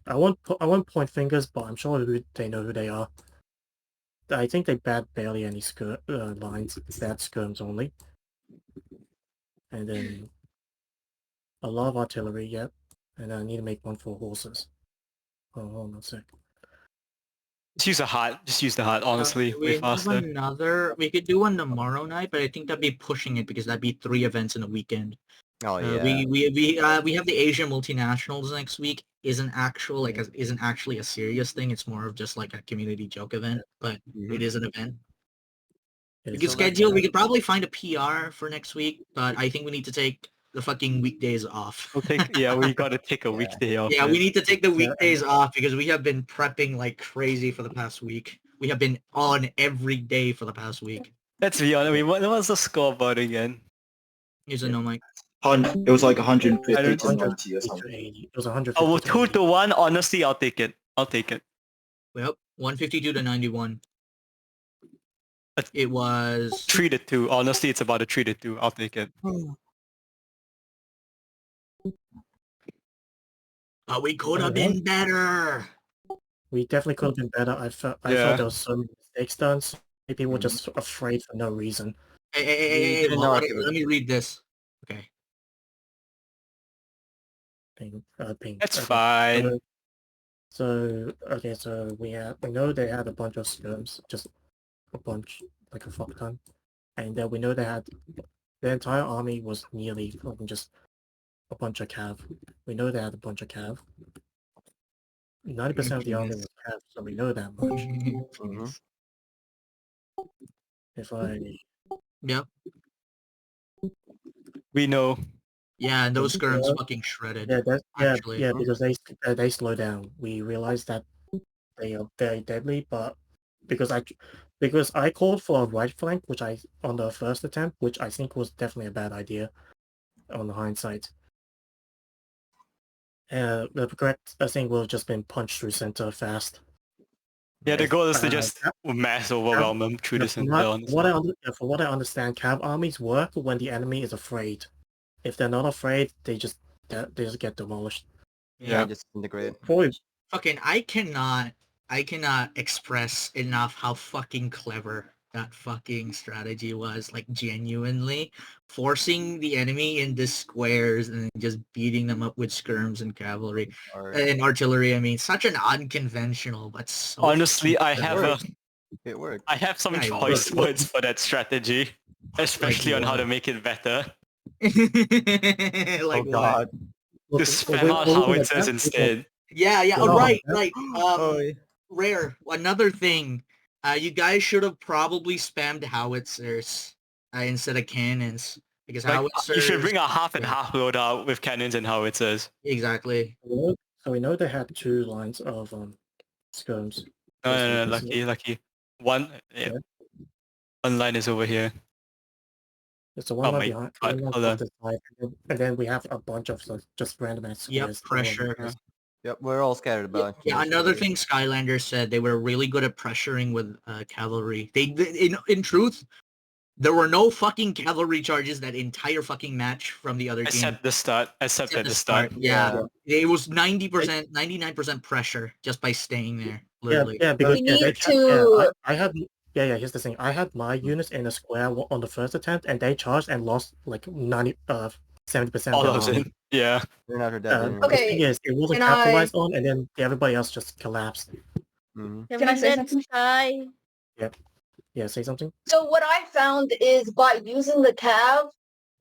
I won't point fingers, but I'm sure they know who they are. I think they bad barely any lines, bad skirms only. And then a lot of artillery, yep. And I need to make one for horses. Oh, hold on a sec. Just use the hut, honestly. Way faster. We could do one tomorrow night, but I think that'd be pushing it because that'd be 3 events in a weekend. Oh yeah. We have the Asian multinationals next week. Isn't actually a serious thing. It's more of just like a community joke event, but it is an event. We could probably find a PR for next week, but I think we need to take the fucking weekdays off. We gotta take a weekday off. Yeah, we need to take the weekdays off because we have been prepping like crazy for the past week. We have been on every day for the past week. Let's be honest. What was the scoreboard again? Here's a no mic. It was like 150 to 90 or something. It was 150. Oh, well, 2 to 1. Honestly, I'll take it. Well, 152 to 91. It was 3 to 2. Honestly, it's about a 3 to 2. I'll take it. But we could have been better. We definitely could have been better. I felt there was some mistakes done. So people were just afraid for no reason. Hey, let me read this. Okay. Ping. That's fine. So we know they had a bunch of skirms, just a bunch, like a fuck ton, and then we know the entire army was nearly fucking just a bunch of cav. We know they had a bunch of cav. 90% of the army was cav, so we know that much. Yep. We know. Yeah, and those skirms fucking shredded. Because they slow down. We realized that they are very deadly, but because I called for a right flank, on the first attempt, which I think was definitely a bad idea on the hindsight. The correct thing would have just been punched through center fast. Yeah, the goal is to just mass overwhelm them through the center. From what I understand, cav armies work when the enemy is afraid. If they're not afraid, they just get demolished. Yeah, just integrate. Fucking, I cannot express enough how fucking clever that fucking strategy was. Like, genuinely forcing the enemy into squares and just beating them up with skirms and cavalry and artillery. I mean, such an unconventional, but so honestly, it worked. I have some choice words for that strategy, especially on how to make it better. Like God. Just spam out howitzers instead. Right. Like Rare. Another thing, you guys should have probably spammed howitzers instead of cannons, because howitzers. You should bring a half and half load out with cannons and howitzers. Exactly. So we know they had 2 lines of skirms. No, lucky. One line is over here. It's the one line behind, and then we have a bunch of just random ass squares. Pressure. Yep, we're all scattered about. Yeah, another thing Skylander said, they were really good at pressuring with cavalry. In truth, there were no fucking cavalry charges that entire fucking match from the other game. Except at the start. Yeah. It was 90%, 99% pressure just by staying there. Literally. Yeah, because I had. Yeah, here's the thing. I had my units in a square on the first attempt, and they charged and lost like 70% all of it. Yeah. They're not dead. The thing is, it wasn't capitalized on, and then everybody else just collapsed. Can I say something? Yeah, say something? So what I found is by using the cav,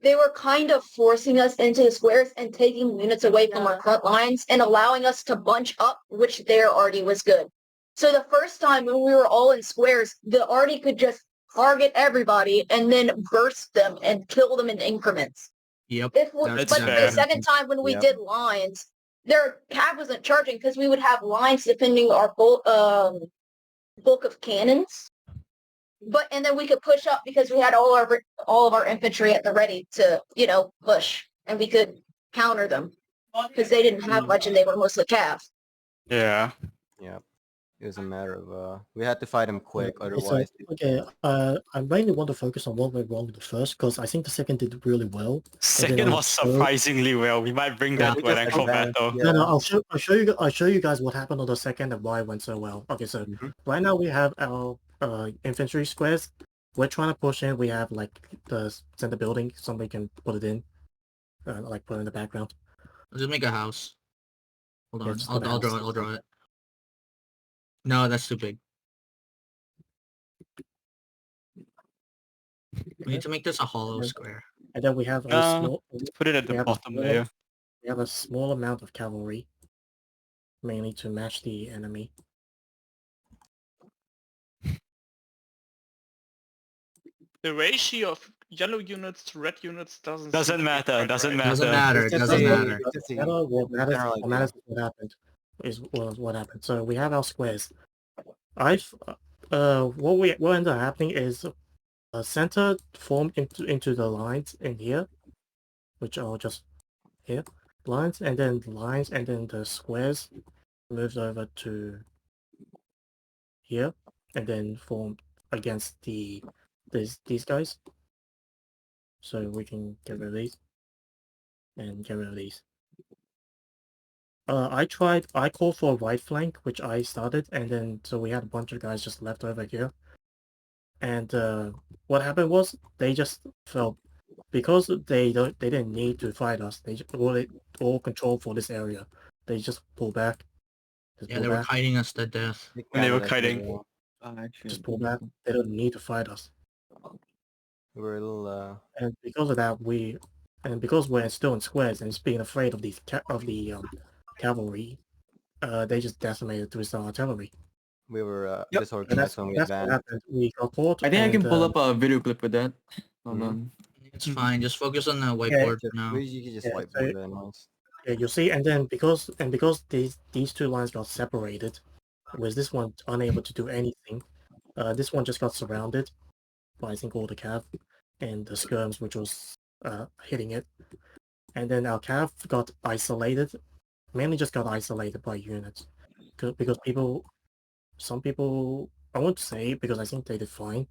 they were kind of forcing us into the squares and taking units away from our front lines and allowing us to bunch up, which their arty was good. So the first time when we were all in squares, the arty could just target everybody and then burst them and kill them in increments. Yep. But the second time when we did lines, their cav wasn't charging because we would have lines defending our bulk of cannons. And then we could push up because we had all of our infantry at the ready to, push, and we could counter them because they didn't have much and they were mostly cav. Yeah. Yeah. It was a matter of we had to fight him quick, Okay, otherwise. okay, I mainly want to focus on what went wrong with the first because I think the second did really well. Second was surprisingly well. We might bring Yeah, that we to an just actual advanced, battle. No, yeah. I'll show you guys what happened on the second and why it went so well. Okay, so right now we have our infantry squares. We're trying to push in. We have like the center building. Somebody can put it in, like put it in the background. Let's just make a house. Hold Yeah, on. just I'll put a draw house. it. I'll draw it. No, that's too big. We need to make this a hollow square. And then we have a small. Put it at we the have bottom layer. We have a small amount of cavalry, mainly to match the enemy. The ratio of yellow units to red units doesn't matter. Doesn't matter. Doesn't matter. It's just Doesn't a- matter. it's a What matters, general what matters idea. is what happened. Was what happened. So we have our squares. What ended up happening is center formed into the lines in here, which are just here lines, and then lines, and then the squares moved over to here, and then formed against these guys. So we can get rid of these and get rid of these. I called for a right flank, which I started, and then so we had a bunch of guys just left over here. And what happened was they just felt because they didn't need to fight us. They all control for this area. They just pull back. Yeah, they were kiting us to death. And they were Canada, kiting. Just pull back. They don't need to fight us. We were a little. And because of that, because we're still in squares and being afraid of the cavalry, they just decimated with the artillery. We were Yep. disorganized when we That's what advanced. happened. We got caught. I think I can and, pull up a video clip with that. Hold Mhm. on. It's fine. Just focus on the whiteboard for now. You can just Yeah, wipe so- the noise. Yeah, you'll see, and then because these two lines got separated, was this one unable to do anything. This one just got surrounded by I think all the cav and the skirms, which was hitting it, and then our cav got isolated. Mainly just got isolated by units, because some people I won't say because I think they did fine,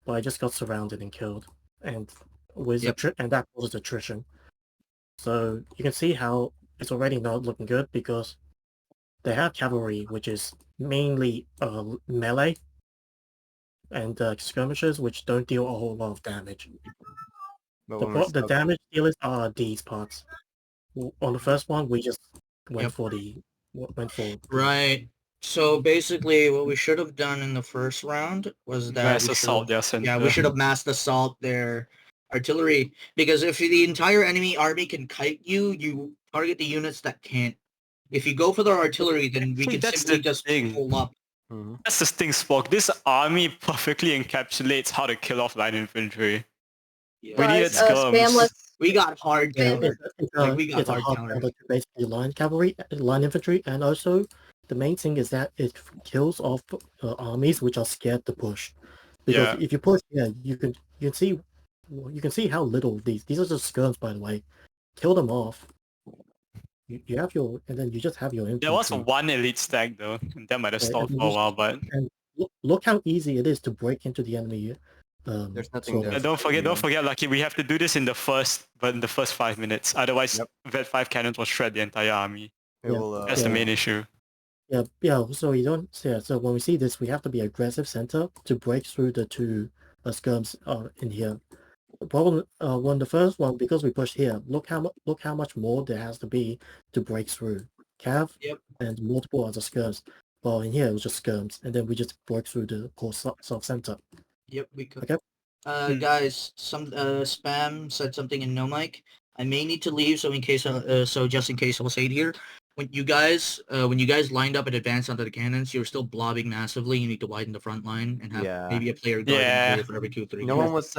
but I just got surrounded and killed, and and that causes attrition. So you can see how it's already not looking good because they have cavalry, which is mainly melee, and skirmishers, which don't deal a whole lot of damage. But when we're The stuck, damage dealers are these parts. On the first one, we just went Yep. for the Right. So basically, what we should have done in the first round was that Mass we assault should've- their center. Yeah, we should have massed assault their artillery, because if the entire enemy army can kite you, you target the units that can't. If you go for their artillery, then we See, can that's simply the just thing. pull up. Mhm. That's the thing, Spock. This army perfectly encapsulates how to kill off light infantry. We needed Guys, spam skirms. list. We got hard Yeah, countered. Like, we got it's a hard hard countered. counter to basically line cavalry, line infantry, and also the main thing is that it kills off armies which are scared to push. Because Yeah. if you push, you can see how little these are just skirms, by the way. Kill them off. You have your, and then you just have your infantry. There was one elite stack though. That might have Yeah, stalled and for a just- while, but And look how easy it is to break into the enemy. There's nothing sort there. of- don't forget, Lucky. We have to do this in the first 5 minutes. Otherwise, Yep. that 5 cannons will shred the entire army. It Yeah. will, That's the main issue. Yeah. So you don't. Yeah. So when we see this, we have to be aggressive center to break through the two skirms in here. The problem, when the first one, because we pushed here, look how much more there has to be to break through. Cav and multiple other skirms. Well, in here it was just skirms, and then we just broke through the core south center. Yep, we could. Okay. Guys, some spam said something in no mic. I may need to leave, so just in case, I'll say it here. When you guys lined up and advanced onto the cannons, you're still blobbing massively. You need to widen the front line and have maybe a player guard Yeah. in for every 2-3. no one was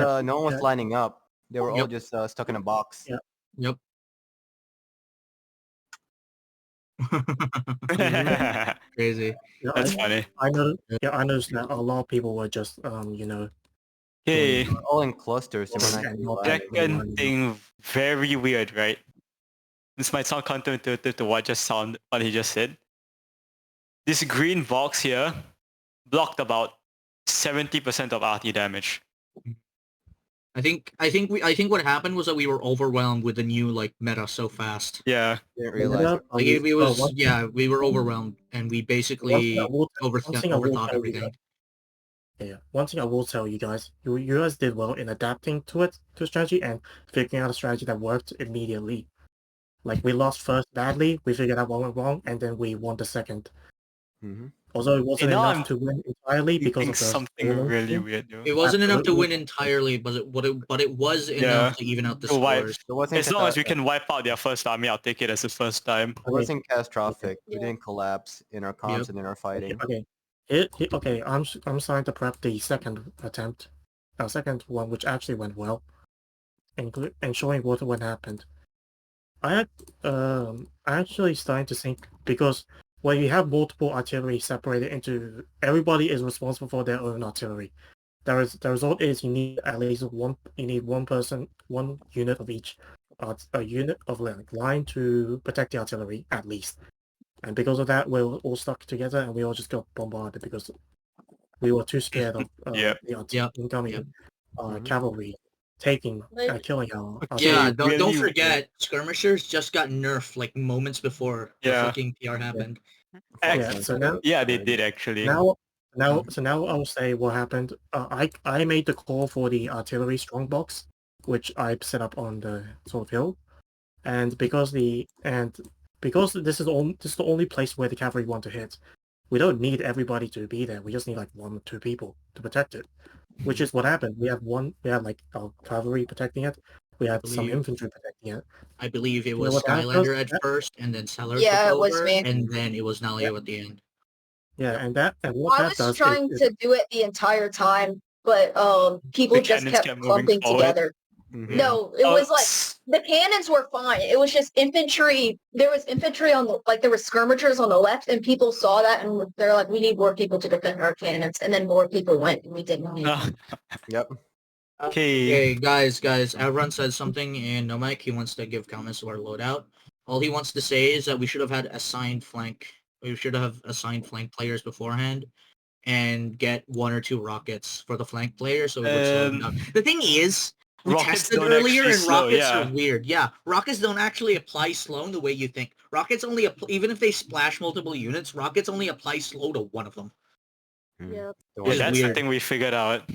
lining up. They were all Yep. just stuck in a box. Yeah. Yep. Crazy. Yeah, That's funny. I noticed that a lot of people were just Hey, They were all in clusters. They were not and divided. second thing, very weird, right? This might sound counterintuitive to what he just said. this green box here blocked about 70% of RT damage. I think what happened was that we were overwhelmed with the new like meta so fast. Yeah. Didn't realize it. Like it was we were overwhelmed and we basically overthought everything. Yeah, one thing I will tell you guys, you guys did well in adapting to strategy and figuring out a strategy that worked immediately. Like we lost first badly, we figured out what went wrong, and then we won the second. Mm-hmm. Although it wasn't enough to win entirely because of the something really weird. Though. It wasn't enough to win entirely, but it was enough to even out the scores. As long as we can wipe out their first army, I'll take it as the first time. It wasn't catastrophic. We didn't collapse in our comms and in our fighting. Okay. Okay, I'm starting to prep the second attempt, second one, which actually went well, and showing what happened. I actually starting to think because when you have multiple artillery separated into, everybody is responsible for their own artillery. The result is you need at least one. You need one person, one unit of each, a unit of line to protect the artillery at least. And because of that, we're all stuck together, and we all just got bombarded because we were too scared of the incoming cavalry taking, killing our. Yeah, don't forget, skirmishers just got nerfed like moments before the fucking PR happened. So now, they did actually. So now I'll say what happened. I made the call for the artillery strongbox, which I set up on the sort of hill, and because this is the only place where the cavalry want to hit, we don't need everybody to be there. We just need like 1 or 2 people to protect it, which is what happened. We had like our cavalry protecting it. We had some infantry protecting it. I believe it was Skylander at first, and then Seller took it was over, me. and then it was Nalio at the end. Yeah, and what I that was does trying to do it the entire time, but people just kept clumping together. Mm-hmm. No, it was like the cannons were fine. It was just infantry. There was infantry on there were skirmishers on the left, and people saw that and they're like, "We need more people to defend our cannons." And then more people went, and we didn't need. Yep. Okay, guys, Avron said something in no mic. He wants to give comments to our loadout. All he wants to say is that we should have had assigned flank. We should have assigned flank players beforehand, and get 1 or 2 rockets for the flank players so it would slow them down. The thing is, we tested earlier and rockets are weird. Yeah, rockets don't actually apply slow in the way you think. Rockets only even if they splash multiple units, rockets only apply slow to one of them. Yep. Yeah, that's the thing we figured out.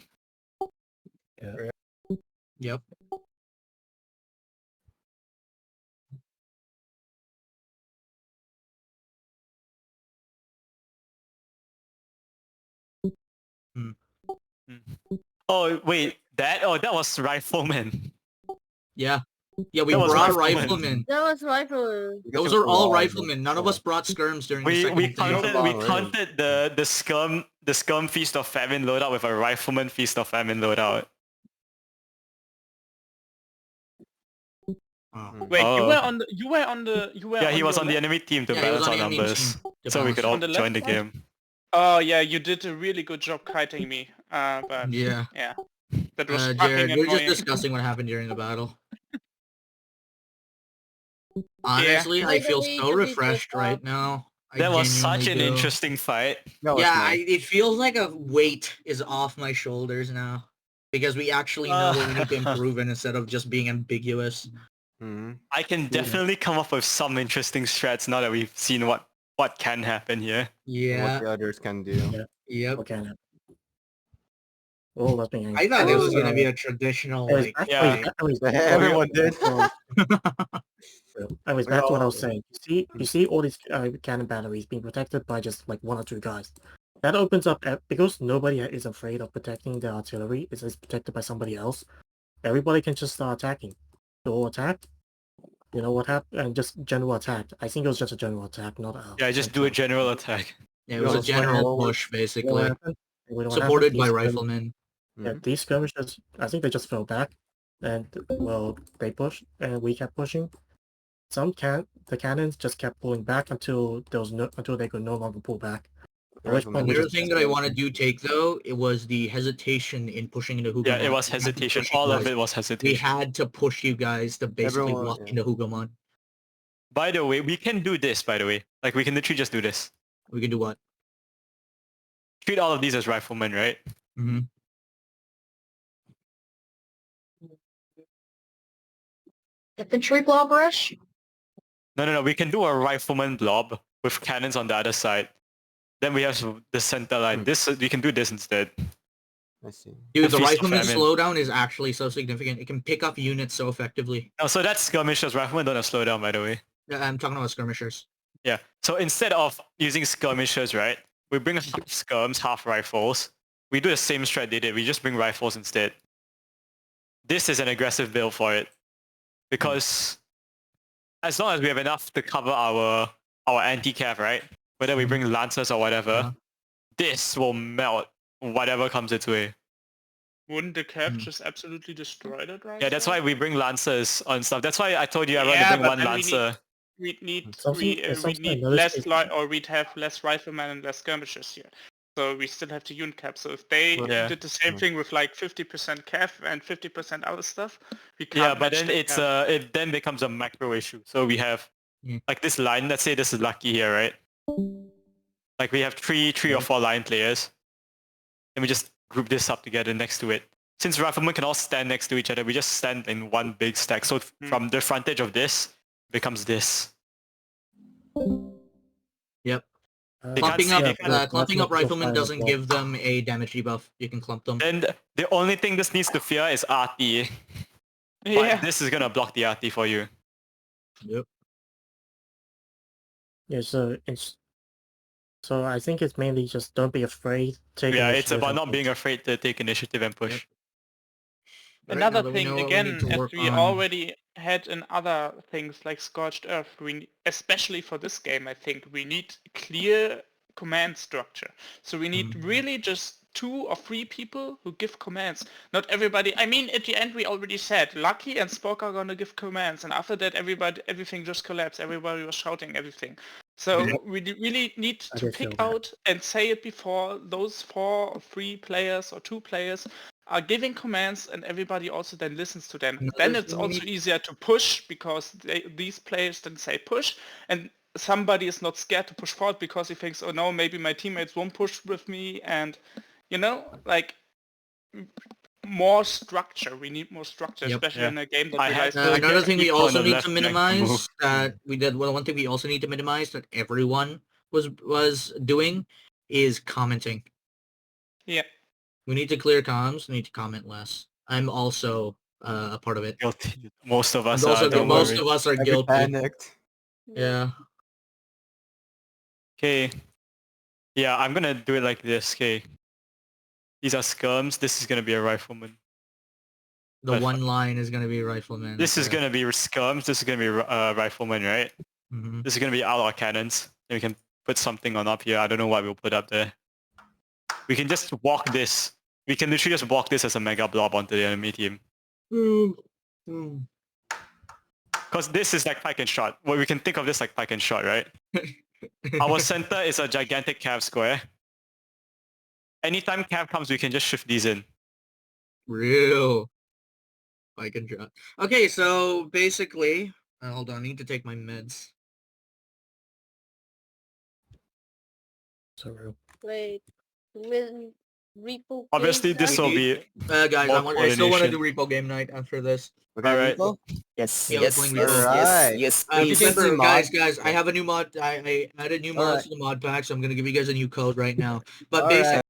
Yeah. Yep. Oh wait, that was rifleman. Yeah, we brought riflemen. That was riflemen. Those are all riflemen. None of us brought skirms during the second we counted the scum feast of famine loadout with a rifleman feast of famine loadout. Wait, you were on the he was on the enemy team to balance our numbers, so we could all join the game. Oh yeah, you did a really good job kiting me. But yeah, that was Jared, we're just annoying. discussing what happened during the battle. Honestly, I feel so refreshed right now. That was such an interesting fight. It feels like a weight is off my shoulders now because we actually know what we need to improve in instead of just being ambiguous. I can definitely come up with some interesting strats now that we've seen what can happen here. Yeah. What the others can do. Yep. What can happen? Oh, that's being I thought it was gonna be a traditional Everyone did. Anyways, back to what I was saying. You see all these cannon batteries being protected by just like 1 or 2 guys. That opens up because nobody is afraid of protecting the artillery. It's protected by somebody else. Everybody can just start attacking. They all attack. You know what happened? And just general attack. I think it was just a general attack, not a... just do a general attack. Yeah, it was a general push, basically. Supported by riflemen. Yeah, these skirmishers, I think they just fell back. And, well, they pushed, and we kept pushing. The cannons just kept pulling back until they could no longer pull back. The other thing that I want to take though, it was the hesitation in pushing into Hougoumont. Yeah, it was hesitation. All of it was hesitation. We had to push you guys to basically walk into Hougoumont. By the way, we can do this, by the way. Like, we can literally just do this. We can do what? Treat all of these as riflemen, right? Mm-hmm. Infantry blob rush? No. We can do a rifleman blob with cannons on the other side. Then we have the center line. This we can do this instead. I see. Dude, the Feast of rifleman Famine. slowdown is actually so significant. It can pick up units so effectively. Oh, so that's skirmishers. Riflemen don't have slowdown, by the way. Yeah, I'm talking about skirmishers. Yeah. So instead of using skirmishers, right, we bring half skirms, half rifles. We do the same strat they did. We just bring rifles instead. This is an aggressive build for it. Because as long as we have enough to cover our anti-cav, right? Whether we bring lancers or whatever, this will melt whatever comes its way. Wouldn't the cav just absolutely destroy that, right? Yeah, that's why we bring lancers on stuff. That's why I told you I want to Yeah, bring but one then lancer. We'd need Something I less noticed or we'd have less riflemen and less skirmishers here. So we still have to unit cap. So if they Yeah. did the same thing with like 50% cav and 50% other stuff, we can't. Yeah, but match then the it's cav. it then becomes a macro issue. So we have like this line. Let's say this is lucky here, right? Like we have three or four line players, and we just group this up together next to it. Since riflemen can all stand next to each other, we just stand in one big stack. So from the frontage of this becomes this. Yep. They can't Clumping see up it. riflemen doesn't give them a damage debuff. You can clump them. And the only thing this needs to fear is RT. Yeah. But this is gonna block the RT for you. Yep. Yeah, so I think it's mainly just don't be afraid. Take Yeah, it's initiative about and not push. being afraid to take initiative and push. Right now Another that we know thing, what we need again, to as work we on- already had in other things like Scorched Earth, especially for this game, I think we need clear command structure. So we need really just 2 or 3 people who give commands. Not everybody. I mean, at the end we already said Lucky and Spock are gonna give commands, and after that everything just collapsed. Everybody was shouting everything. So we really need I to did feel pick that. out and say it before those 4 or 3 players or 2 players are giving commands, and everybody also then listens to them. Another Then it's thing we also need- easier to push because these players then say push, and somebody is not scared to push forward because he thinks, oh no, maybe my teammates won't push with me, and like more structure. We need more structure, Yep. especially Yeah. in a game that I relies had on to Another thing we people on also the need left to flank to minimize move. one thing we also need to minimize that everyone was doing is commenting. Yeah. We need to clear comms. We need to comment less. I'm also a part of it. Guilty. Most of us And also, are. Don't most worry. of us are I get guilty. panicked. Yeah. Okay. Yeah, I'm gonna do it like this. Okay. These are skirms. This is gonna be a rifleman. The That's one line is gonna be rifleman. This is gonna be skirms. This is gonna be rifleman, right? Mm-hmm. This is gonna be our cannons. And we can put something on up here. I don't know what we'll put up there. We can just walk this. We can literally just walk this as a mega blob onto the enemy team. Because this is like pike and shot. Well, we can think of this like pike and shot, right? Our center is a gigantic cav square. Anytime cav comes, we can just shift these in. Real. I can draw. Okay, so basically, hold on. I need to take my meds. So real. Wait, with repo. Obviously, this will be Guys, more I still want to do coordination. repo game night after this. Okay, Alright. Rico? Yes, Yeah, yes, let's yes, play Alright. yes, please. Remember, mod. guys, I have a new mod. I added new mods to the mod pack, so I'm gonna give you guys a new code right now. But Alright. basically.